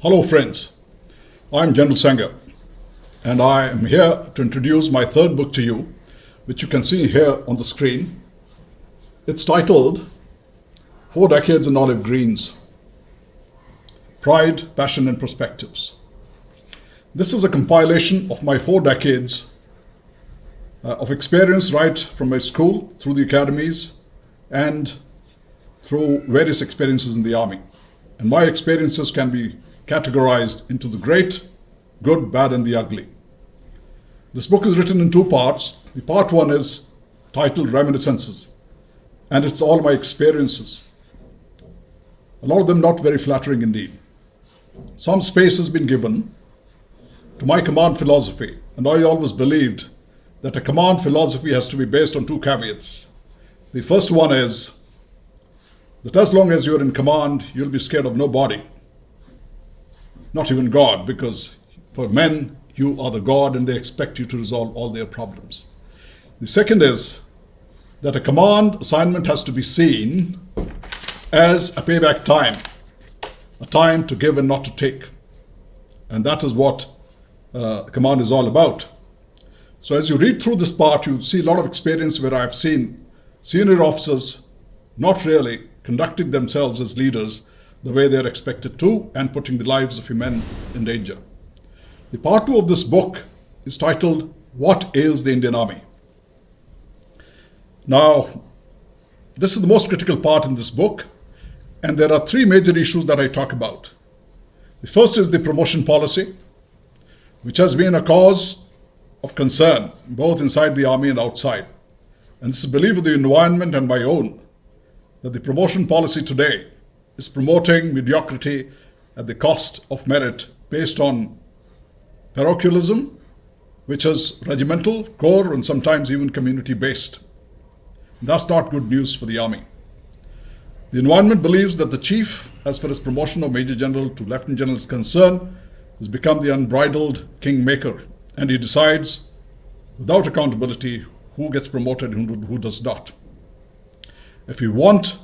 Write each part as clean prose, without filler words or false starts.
Hello friends, I'm General Sengar and I am here to introduce my third book to you, which you can see here on the screen. It's titled 4 Decades in Olive Greens, Pride, Passion and Perspectives. This is a compilation of my 4 decades of experience right from my school, through the academies and through various experiences in the army. And my experiences can be categorized into the great, good, bad and the ugly. This book is written in 2 parts. The part 1 is titled Reminiscences, and it's all my experiences. A lot of them not very flattering indeed. Some space has been given to my command philosophy, and I always believed that a command philosophy has to be based on 2 caveats. The first one is that as long as you're in command, you'll be scared of nobody. Not even God, because for men, you are the God and they expect you to resolve all their problems. The second is that a command assignment has to be seen as a payback time, a time to give and not to take. And that is what the command is all about. So as you read through this part, you see a lot of experience where I've seen senior officers not really conducting themselves as leaders the way they're expected to, and putting the lives of men in danger. The part 2 of this book is titled, What Ails the Indian Army? Now, this is the most critical part in this book, and there are 3 major issues that I talk about. The first is the promotion policy, which has been a cause of concern, both inside the army and outside. And it's the belief of the environment and my own, that the promotion policy today is promoting mediocrity at the cost of merit based on parochialism, which is regimental, corps, and sometimes even community-based. That's not good news for the army. The environment believes that the chief, as far as promotion of Major General to Lieutenant General is concerned, has become the unbridled kingmaker, and he decides without accountability who gets promoted and who does not. If you want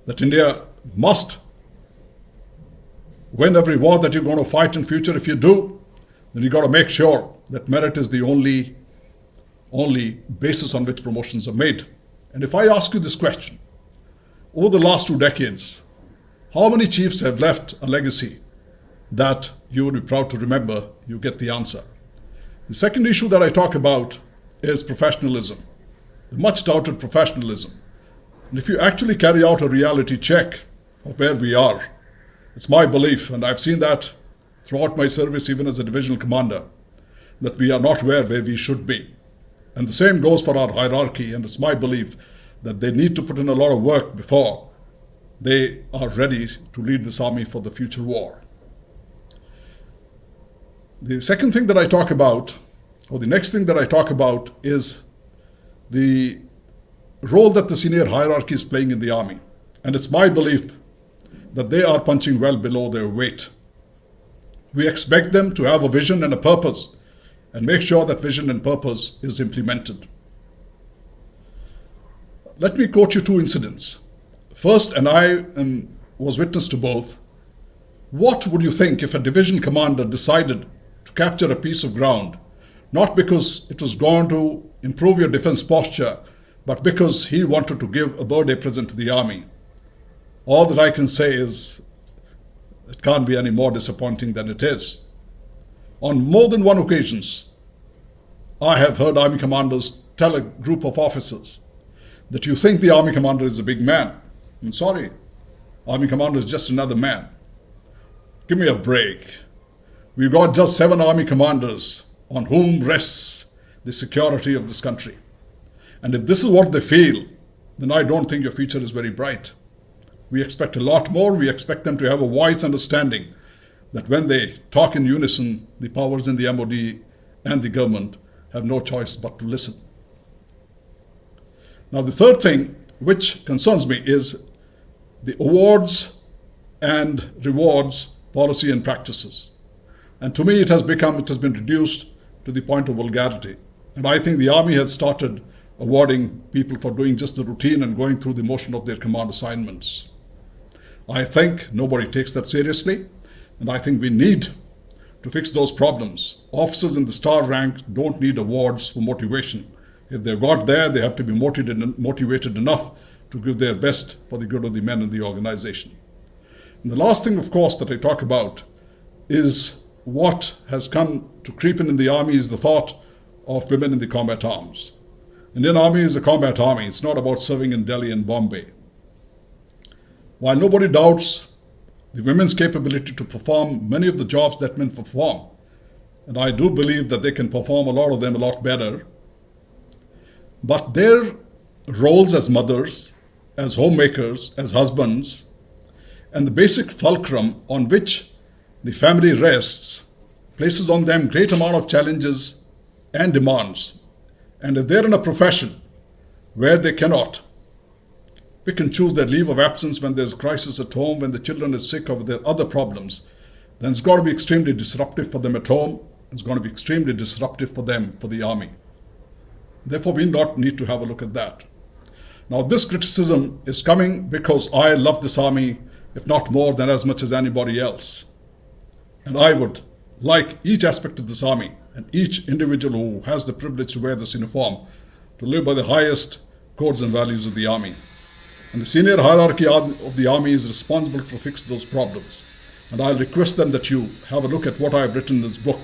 that India must win every war that you're going to fight in future, if you do, then you've got to make sure that merit is the only basis on which promotions are made. And if I ask you this question, over the last 2 decades, how many chiefs have left a legacy that you would be proud to remember? You get the answer. The second issue that I talk about is professionalism, the much touted professionalism. And if you actually carry out a reality check of where we are, it's my belief, and I've seen that throughout my service, even as a divisional commander, that we are not where we should be. And the same goes for our hierarchy, and it's my belief that they need to put in a lot of work before they are ready to lead this army for the future war. The second thing that I talk about, or the next thing that I talk about, is the role that the senior hierarchy is playing in the army. And it's my belief that they are punching well below their weight. We expect them to have a vision and a purpose, and make sure that vision and purpose is implemented. Let me quote you 2 incidents. First, and I was witness to both. What would you think if a division commander decided to capture a piece of ground, not because it was going to improve your defense posture, but because he wanted to give a birthday present to the army? All that I can say is it can't be any more disappointing than it is. On more than one occasions, I have heard army commanders tell a group of officers that you think the army commander is a big man. I'm sorry, army commander is just another man. Give me a break. We've got just 7 army commanders on whom rests the security of this country. And if this is what they feel, then I don't think your future is very bright. We expect a lot more. We expect them to have a wise understanding that when they talk in unison, the powers in the MOD and the government have no choice but to listen. Now, the third thing which concerns me is the awards and rewards policy and practices. And to me, it has been reduced to the point of vulgarity. And I think the army has started awarding people for doing just the routine and going through the motion of their command assignments. I think nobody takes that seriously, and I think we need to fix those problems. Officers in the star rank don't need awards for motivation. If they've got there, they have to be motivated enough to give their best for the good of the men in the organization. And the last thing, of course, that I talk about is what has come to creep in the army is the thought of women in the combat arms. Indian Army is a combat army. It's not about serving in Delhi and Bombay. While nobody doubts the women's capability to perform many of the jobs that men perform, and I do believe that they can perform a lot of them a lot better, but their roles as mothers, as homemakers, as husbands, and the basic fulcrum on which the family rests places on them great amount of challenges and demands. And if they're in a profession where they cannot pick and choose their leave of absence when there's a crisis at home, when the children are sick or their other problems, then it's got to be extremely disruptive for them at home. It's going to be extremely disruptive for them, for the army. Therefore, we not need to have a look at that. Now, this criticism is coming because I love this army, if not more than as much as anybody else. And I would like each aspect of this army and each individual who has the privilege to wear this uniform to live by the highest codes and values of the army. And the senior hierarchy of the army is responsible for fix those problems. And I'll request them that you have a look at what I've written in this book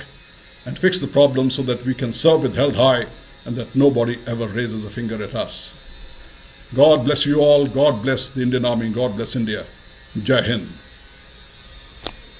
and fix the problem so that we can serve with held high and that nobody ever raises a finger at us. God bless you all. God bless the Indian Army. God bless India. Jai Hind.